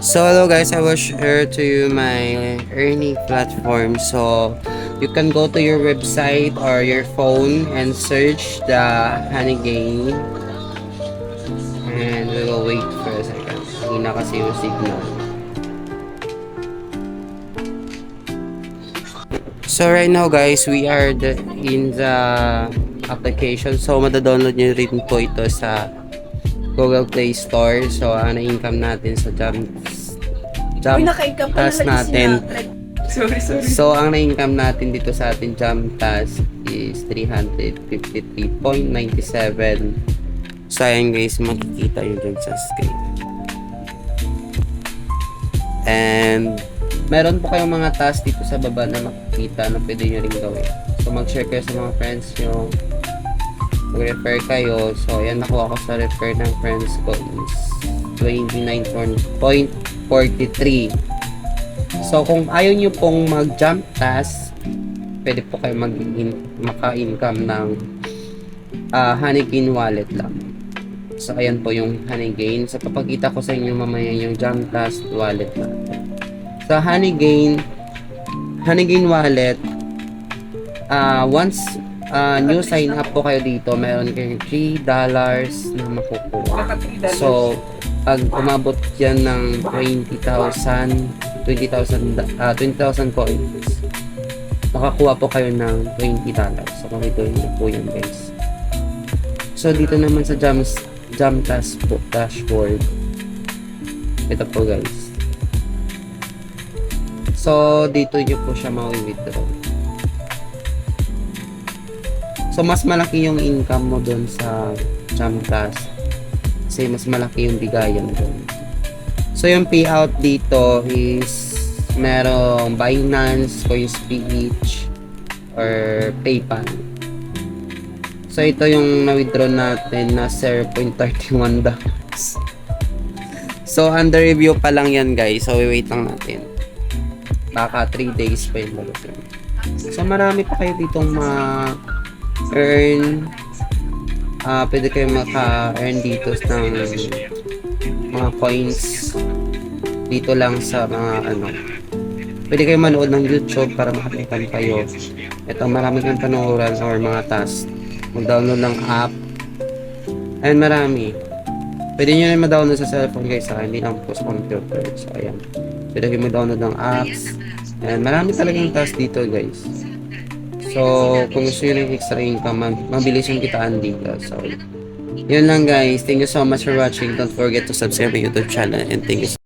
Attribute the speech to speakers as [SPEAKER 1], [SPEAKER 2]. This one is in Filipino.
[SPEAKER 1] So hello guys, I will share to you my earning platform. So you can go to your website or your phone and search the Honey Gain. And we will wait for a second. Hina kasi yung signal. So right now guys, we are in the application. So madadownload nyo rin po ito sa Google Play Store. So ang na-income natin sa jump task natin.
[SPEAKER 2] Sorry.
[SPEAKER 1] So ang na-income natin dito sa ating jump task is 353.97. So ayan guys, makikita yun dyan sa screen. And meron po kayong mga task dito sa baba na makikita na pwede nyo rin gawin. So mag-share kayo sa mga friends nyo, mag-refer kayo. So ayan, nakuha ko sa refer ng friends ko is 29.43. So kung ayaw nyo pong mag-jump task, pwede po kayo maka-income ng Honeygain wallet lang. So ayan po yung Honeygain. So papakita ko sa inyo mamaya yung jump task wallet natin. So Honeygain wallet, once new sign up po kayo dito, meron kayong $3 na makukuha. So pag umabot yan ng 20,000 coins, makakuha po kayo ng $20. So makituloy na po yan guys. So dito naman sa jump task po, dashboard, ito po guys. So dito nyo po siya ma-withdraw. So mas malaki yung income mo dun sa jump task kasi mas malaki yung bigayan dun. So yung payout dito is merong Binance, CoinSpeech, or PayPal. So ito yung na-withdraw natin na $0.31. So under review pa lang yan guys. So wait lang natin. Baka 3 days pa yung malusyon. So marami pa kayo ditong ma-earn. Pwede kayo maka-earn dito ng mga coins dito lang sa mga pwede kayo manood ng YouTube para makatikan kayo. Ito marami kang panooran or mga tasks. Mag-download ng app and marami. Pwede nyo rin ma-download sa cellphone guys, hindi lang po sa computer. So ayan, pwede kayo mag-download ng apps and marami talagang tasks dito guys. So kung gusto nyo ng extra income, mabilis yung kitaan dito. So yun lang guys, thank you so much for watching. Don't forget to subscribe my YouTube channel and thank you so